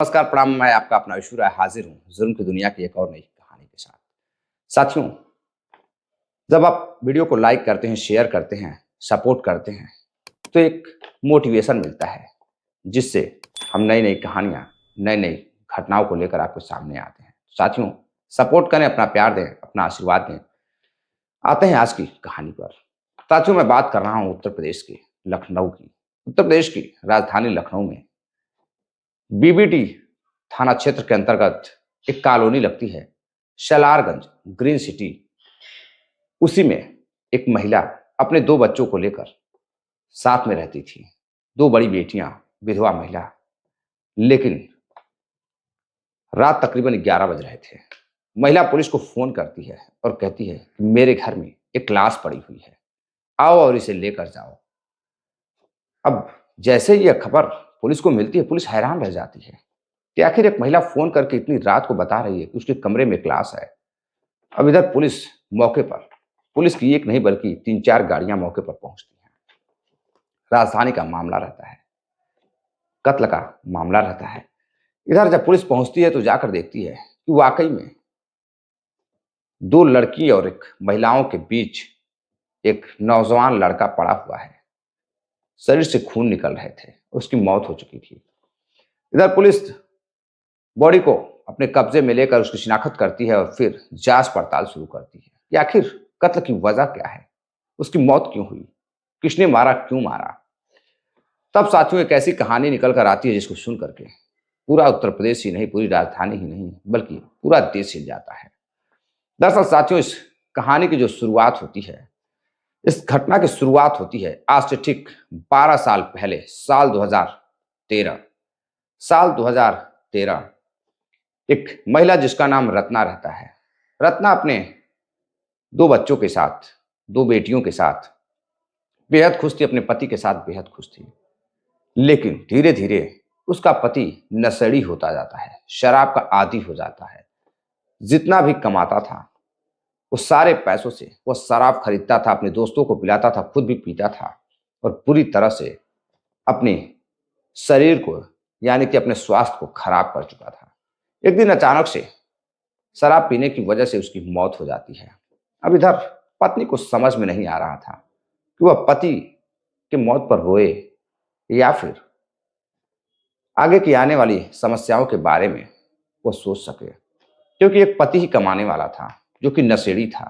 नमस्कार, प्रणाम। मैं आपका अपना विशु राय हाजिर हूँ जुल्म की दुनिया की एक और नई कहानी के साथ। साथियों, जब आप वीडियो को लाइक करते हैं, शेयर करते हैं, सपोर्ट करते हैं, तो एक मोटिवेशन मिलता है जिससे हम नई नई कहानियाँ, नई नई घटनाओं को लेकर आपके सामने आते हैं। साथियों, सपोर्ट करें, अपना प्यार दें, अपना आशीर्वाद दें। आते हैं आज की कहानी पर। साथियों, मैं बात कर रहा हूँ उत्तर प्रदेश के लखनऊ की। उत्तर प्रदेश की राजधानी लखनऊ में बीबीटी थाना क्षेत्र के अंतर्गत एक कॉलोनी लगती है, शलारगंज ग्रीन सिटी। उसी में एक महिला अपने दो बच्चों को लेकर साथ में रहती थी। दो बड़ी बेटियां, विधवा महिला। लेकिन रात तकरीबन 11 बज रहे थे। महिला पुलिस को फोन करती है और कहती है कि मेरे घर में एक लाश पड़ी हुई है, आओ और इसे लेकर जाओ। अब जैसे ही यह खबर पुलिस को मिलती है, पुलिस हैरान रह जाती है कि आखिर एक महिला फोन करके इतनी रात को बता रही है कि उसके कमरे में एक लाश है। अब इधर पुलिस मौके पर, पुलिस की एक नहीं बल्कि 3-4 गाड़ियां मौके पर पहुंचती हैं। राजधानी का मामला रहता है, कत्ल का मामला रहता है। इधर जब पुलिस पहुंचती है तो जाकर देखती है कि वाकई में दो लड़की और एक महिलाओं के बीच एक नौजवान लड़का पड़ा हुआ है। शरीर से खून निकल रहे थे, उसकी मौत हो चुकी थी। इधर पुलिस बॉडी को अपने कब्जे में लेकर उसकी शिनाख्त करती है और फिर जांच पड़ताल शुरू करती है कि आखिर कत्ल की वजह क्या है, उसकी मौत क्यों हुई, किसने मारा, क्यों मारा। तब साथियों एक ऐसी कहानी निकल कर आती है जिसको सुन करके पूरा उत्तर प्रदेश ही नहीं, पूरी राजधानी ही नहीं, बल्कि पूरा देश हिल जाता है। दरअसल साथियों, इस कहानी की जो शुरुआत होती है, इस घटना की शुरुआत होती है आज से ठीक 12 साल पहले, साल 2013। साल 2013 एक महिला जिसका नाम रत्ना रहता है। रत्ना अपने दो बच्चों के साथ, दो बेटियों के साथ बेहद खुश थी, अपने पति के साथ बेहद खुश थी। लेकिन धीरे धीरे उसका पति नशेड़ी होता जाता है, शराब का आदी हो जाता है। जितना भी कमाता था उस सारे पैसों से वो शराब खरीदता था, अपने दोस्तों को पिलाता था, खुद भी पीता था और पूरी तरह से अपने शरीर को, यानी कि अपने स्वास्थ्य को खराब कर चुका था। एक दिन अचानक से शराब पीने की वजह से उसकी मौत हो जाती है। अब इधर पत्नी को समझ में नहीं आ रहा था कि वह पति की मौत पर रोए या फिर आगे की आने वाली समस्याओं के बारे में वो सोच सके, क्योंकि एक पति ही कमाने वाला था जो कि नशेड़ी था।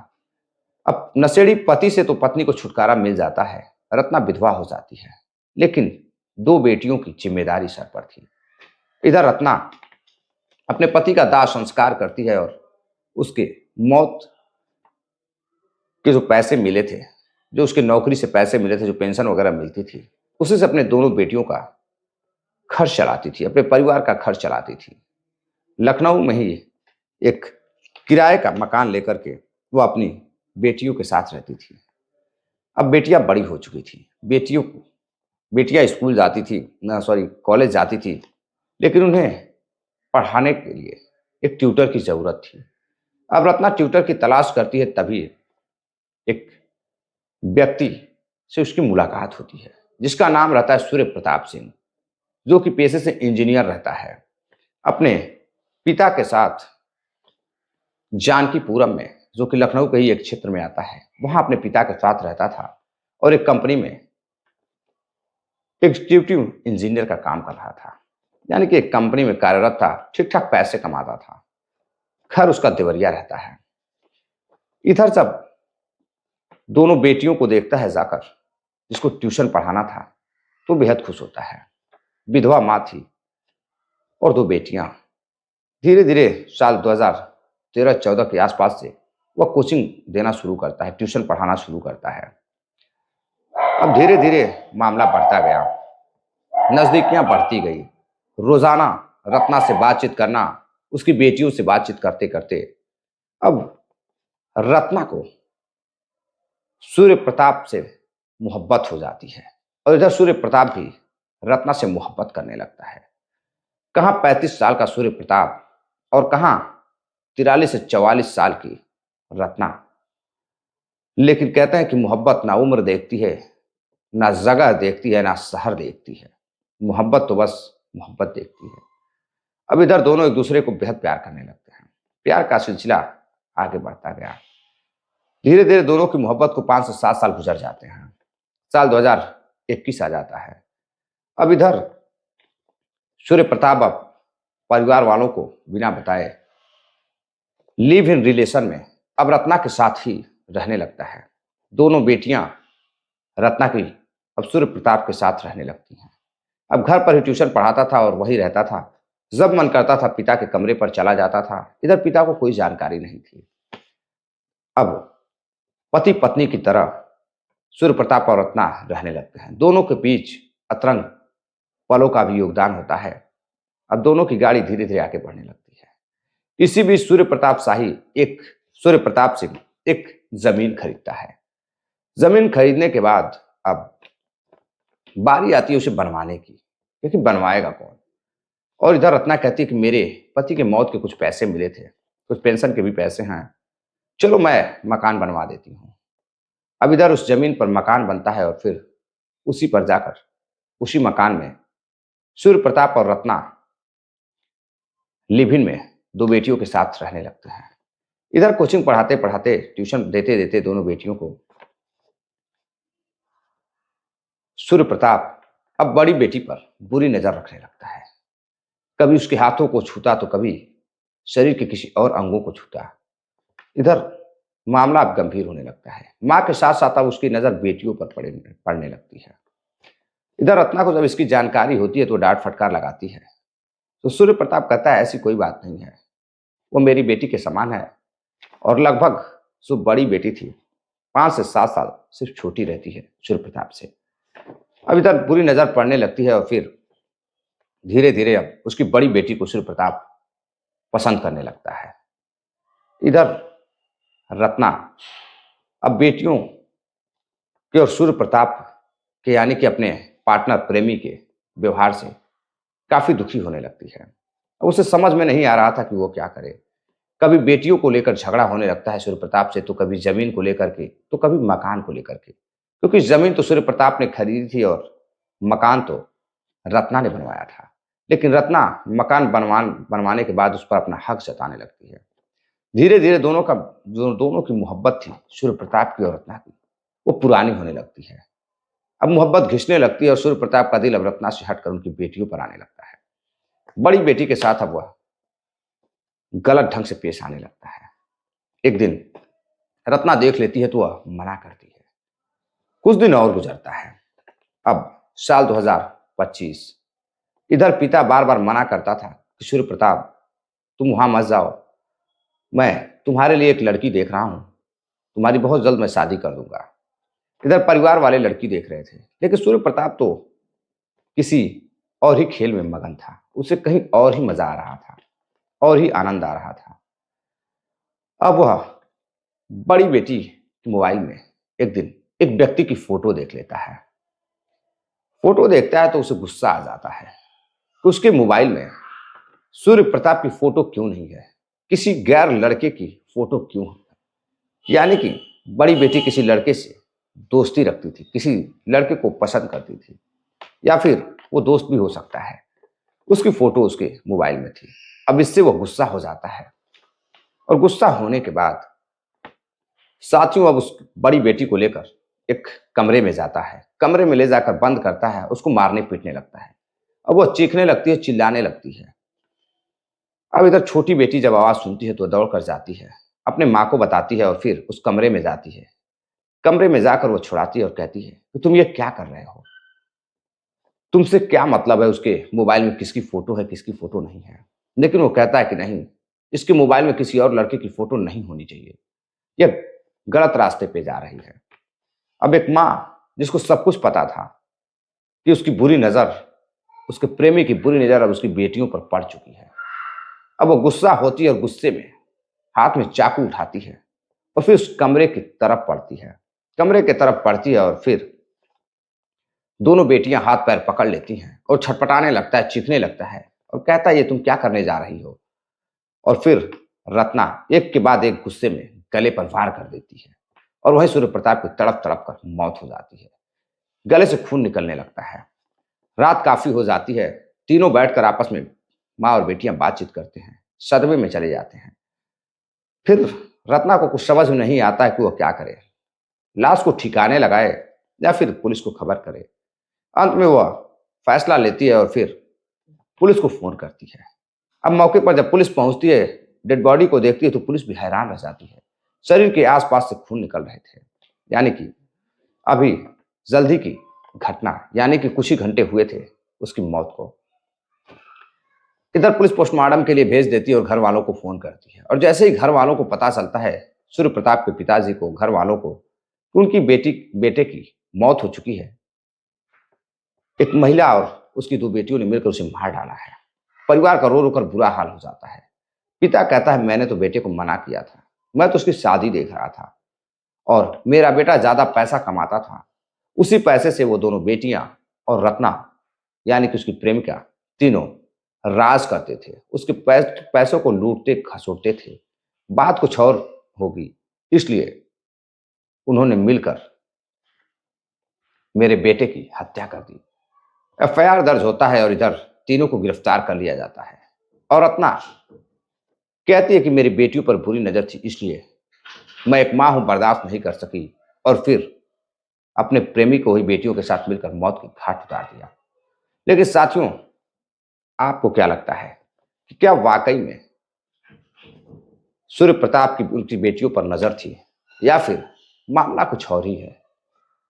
अब नशेड़ी पति से तो पत्नी को छुटकारा मिल जाता है, रत्ना विधवा हो जाती है, लेकिन दो बेटियों की जिम्मेदारी सर पर थी। इधर रत्ना अपने पति का दाह संस्कार करती है और उसके मौत के जो पैसे मिले थे, जो उसके नौकरी से पैसे मिले थे, जो पेंशन वगैरह मिलती थी, उसी से अपने दोनों बेटियों का खर्च चलाती थी, अपने परिवार का खर्च चलाती थी। लखनऊ में ही एक किराए का मकान लेकर के वो अपनी बेटियों के साथ रहती थी। अब बेटियां बड़ी हो चुकी थी, बेटियां स्कूल जाती थी, ना सॉरी कॉलेज जाती थी, लेकिन उन्हें पढ़ाने के लिए एक ट्यूटर की जरूरत थी। अब रत्ना ट्यूटर की तलाश करती है, तभी एक व्यक्ति से उसकी मुलाकात होती है जिसका नाम रहता है सूर्य प्रताप सिंह, जो कि पेशे से इंजीनियर रहता है। अपने पिता के साथ जानकीपुरम में, जो कि लखनऊ के ही एक क्षेत्र में आता है, वहां अपने पिता के साथ रहता था और एक कंपनी में एग्जीक्यूटिव इंजीनियर का काम कर रहा था, यानी कि एक कंपनी में कार्यरत था, ठीक ठाक पैसे कमाता था। घर उसका देवरिया रहता है। इधर जब दोनों बेटियों को देखता है जाकर, जिसको ट्यूशन पढ़ाना था, तो बेहद खुश होता है। विधवा माँ थी और दो बेटियां। धीरे धीरे साल 2013-14 के आसपास से वह कोचिंग देना शुरू करता है, ट्यूशन पढ़ाना शुरू करता है। अब धीरे धीरे मामला बढ़ता गया, नजदीकियां बढ़ती गई। रोजाना रत्ना से बातचीत करना, उसकी बेटियों से बातचीत करते करते अब रत्ना को सूर्य प्रताप से मोहब्बत हो जाती है और इधर सूर्य प्रताप भी रत्ना से मोहब्बत करने लगता है। कहाँ 35 साल का सूर्य प्रताप और कहाँ 43 से 44 साल की रत्ना। लेकिन कहते हैं कि मोहब्बत ना उम्र देखती है, ना जगह देखती है, ना शहर देखती है। मोहब्बत तो बस मोहब्बत देखती है। अब इधर दोनों एक दूसरे को बेहद प्यार करने लगते हैं। प्यार का सिलसिला आगे बढ़ता गया। धीरे धीरे दोनों की मोहब्बत को 5 से 7 साल गुजर जाते हैं। साल 2021 आ जाता है। अब इधर सूर्य प्रताप अब परिवार वालों को बिना बताए लिव इन रिलेशन में अब रत्ना के साथ ही रहने लगता है। दोनों बेटियां रत्ना की अब सूर्य प्रताप के साथ रहने लगती हैं। अब घर पर ही ट्यूशन पढ़ाता था और वहीं रहता था। जब मन करता था पिता के कमरे पर चला जाता था। इधर पिता को कोई जानकारी नहीं थी। अब पति पत्नी की तरह सूर्य प्रताप और रत्ना रहने लगते हैं। दोनों के बीच अतरंग पलों का भी योगदान होता है। अब दोनों की गाड़ी धीरे धीरे आगे बढ़ने लगती है। इसी बीच सूर्य प्रताप सिंह एक जमीन खरीदता है। जमीन खरीदने के बाद अब बारी आती है उसे बनवाने की, क्योंकि बनवाएगा कौन। और इधर रत्ना कहती है कि मेरे पति के मौत के कुछ पैसे मिले थे, कुछ पेंशन के भी पैसे हैं, चलो मैं मकान बनवा देती हूँ। अब इधर उस जमीन पर मकान बनता है और फिर उसी पर जाकर उसी मकान में सूर्य प्रताप और रत्ना लिव इन में दो बेटियों के साथ रहने लगते हैं। इधर कोचिंग पढ़ाते पढ़ाते ट्यूशन देते देते दोनों बेटियों को सूर्य प्रताप अब बड़ी बेटी पर बुरी नजर रखने लगता है। कभी उसके हाथों को छूता तो कभी शरीर के किसी और अंगों को छूता। इधर मामला अब गंभीर होने लगता है। मां के साथ साथ अब उसकी नजर बेटियों पर पड़ने लगती है। इधर रत्ना को जब इसकी जानकारी होती है तो डांट फटकार लगाती है। तो सूर्य प्रताप कहता है ऐसी कोई बात नहीं है, वो मेरी बेटी के समान है और लगभग जो बड़ी बेटी थी 5 से 7 साल सिर्फ छोटी रहती है सूर्य प्रताप से। अब इधर बुरी नजर पड़ने लगती है और फिर धीरे धीरे अब उसकी बड़ी बेटी को सूर्य प्रताप पसंद करने लगता है। इधर रत्ना अब बेटियों के और सूर्य प्रताप के यानी कि अपने पार्टनर प्रेमी के व्यवहार से काफी दुखी होने लगती है। अब उसे समझ में नहीं आ रहा था कि वो क्या करे। कभी बेटियों को लेकर झगड़ा होने लगता है सूर्य प्रताप से, तो कभी जमीन को लेकर के, तो कभी मकान को लेकर के, क्योंकि जमीन तो सूर्य प्रताप ने खरीदी थी और मकान तो रत्ना ने बनवाया था। लेकिन रत्ना मकान बनवाने के बाद उस पर अपना हक जताने लगती है। धीरे धीरे दोनों की मोहब्बत थी सूर्य प्रताप की और रत्ना की, वो पुरानी होने लगती है। अब मोहब्बत घिसने लगती है और सूर्य प्रताप का दिल अब रत्ना से हटकर उनकी बेटियों पर आने लगता है। बड़ी बेटी के साथ अब वह गलत ढंग से पेश आने लगता है। एक दिन रत्ना देख लेती है तो वह मना करती है। कुछ दिन और गुजरता है। अब साल 2025। इधर पिता बार बार मना करता था कि सूर्य प्रताप तुम वहां मत जाओ, मैं तुम्हारे लिए एक लड़की देख रहा हूं, तुम्हारी बहुत जल्द मैं शादी कर दूंगा। इधर परिवार वाले लड़की देख रहे थे, लेकिन सूर्य प्रताप तो किसी और ही खेल में मगन था। उसे कहीं और ही मजा आ रहा था और ही आनंद आ रहा था। अब वह बड़ी बेटी के मोबाइल में एक दिन एक व्यक्ति की फोटो देख लेता है। फोटो देखता है तो उसे गुस्सा आ जाता है कि उसके मोबाइल में सूर्य प्रताप की फोटो क्यों नहीं है, किसी गैर लड़के की फोटो क्यों है। यानी कि बड़ी बेटी किसी लड़के से दोस्ती रखती थी, किसी लड़के को पसंद करती थी, या फिर वो दोस्त भी हो सकता है। उसकी फोटो उसके मोबाइल में थी। अब इससे वो गुस्सा हो जाता है और गुस्सा होने के बाद साथियों अब उस बड़ी बेटी को लेकर एक कमरे में जाता है। कमरे में ले जाकर बंद करता है, उसको मारने पीटने लगता है। अब वो चीखने लगती है, चिल्लाने लगती है। अब इधर छोटी बेटी जब आवाज सुनती है तो दौड़ कर जाती है, अपने माँ को बताती है और फिर उस कमरे में जाती है। कमरे में जाकर वो छुड़ाती है और कहती है कि तुम ये क्या कर रहे हो, तुमसे क्या मतलब है उसके मोबाइल में किसकी फोटो है किसकी फोटो नहीं है। लेकिन वो कहता है कि नहीं, इसके मोबाइल में किसी और लड़के की फोटो नहीं होनी चाहिए, यह गलत रास्ते पे जा रही है। अब एक माँ जिसको सब कुछ पता था कि उसकी बुरी नजर, उसके प्रेमी की बुरी नजर अब उसकी बेटियों पर पड़ चुकी है। अब वो गुस्सा होती है और गुस्से में हाथ में चाकू उठाती है और फिर उस कमरे की तरफ पड़ती है। कमरे की तरफ पड़ती है और फिर दोनों बेटियां हाथ पैर पकड़ लेती हैं और छटपटाने लगता है, चीखने लगता है और कहता है ये तुम क्या करने जा रही हो। और फिर रत्ना एक के बाद एक गुस्से में गले पर वार कर देती है और वहीं सूर्य प्रताप की तड़प तड़प कर मौत हो जाती है। गले से खून निकलने लगता है। रात काफी हो जाती है। तीनों बैठकर आपस में माँ और बेटियां बातचीत करते हैं, सदमे में चले जाते हैं। फिर रत्ना को कुछ समझ में नहीं आता है कि वह क्या करे, लाश को ठिकाने लगाए या फिर पुलिस को खबर करे। अंत में वह फैसला लेती है और फिर पुलिस को फोन करती है। अब मौके पर जब पुलिस पहुंचती है, डेड बॉडी को देखती है तो पुलिस भी हैरान रह जाती है। शरीर के आसपास से खून निकल रहे थे, यानी कि अभी जल्दी की घटना, यानी कि कुछ ही घंटे हुए थे उसकी मौत को। इधर पुलिस पोस्टमार्टम के लिए भेज देती है और घर वालों को फोन करती है। और जैसे ही घर वालों को पता चलता है, सूर्य प्रताप के पिताजी को, घर वालों को, कि उनकी बेटे की मौत हो चुकी है, एक महिला और उसकी दो बेटियों ने मिलकर उसे मार डाला है। परिवार का रो रो कर बुरा हाल हो जाता है। पिता कहता है, मैंने तो बेटे को मना किया था, मैं तो उसकी शादी देख रहा था और मेरा बेटा ज्यादा पैसा कमाता था। उसी पैसे से वो दोनों बेटियां और रत्ना, यानी कि उसकी प्रेमिका, तीनों राज करते थे। उसके पैसों को लूटते खसोटते थे। बात कुछ और होगी, इसलिए उन्होंने मिलकर मेरे बेटे की हत्या कर दी। एफआईआर दर्ज होता है और इधर तीनों को गिरफ्तार कर लिया जाता है। और रत्ना कहती है कि मेरी बेटियों पर बुरी नजर थी, इसलिए मैं एक मां हूं, बर्दाश्त नहीं कर सकी और फिर अपने प्रेमी को ही बेटियों के साथ मिलकर मौत की घाट उतार दिया। लेकिन साथियों, आपको क्या लगता है कि क्या वाकई में सूर्य प्रताप की उनकी बेटियों पर नजर थी या फिर मामला कुछ और ही है?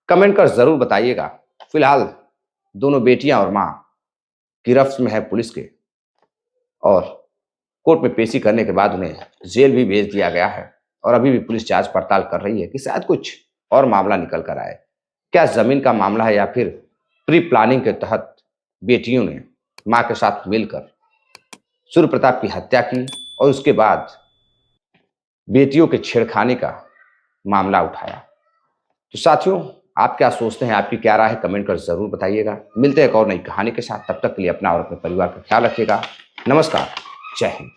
कमेंट कर जरूर बताइएगा। फिलहाल दोनों बेटियां और मां गिरफ्त में है पुलिस के और कोर्ट में पेशी करने के बाद उन्हें जेल भी भेज दिया गया है। और अभी भी पुलिस जांच पड़ताल कर रही है कि शायद कुछ और मामला निकल कर आए। क्या जमीन का मामला है या फिर प्री प्लानिंग के तहत बेटियों ने मां के साथ मिलकर सूर्य प्रताप की हत्या की और उसके बाद बेटियों के छेड़खानी का मामला उठाया। तो साथियों, आप क्या सोचते हैं? आपकी क्या राय है? कमेंट कर जरूर बताइएगा। मिलते हैं एक और नई कहानी के साथ। तब तक के लिए अपना और अपने परिवार का ख्याल रखिएगा। नमस्कार, जय हिंद।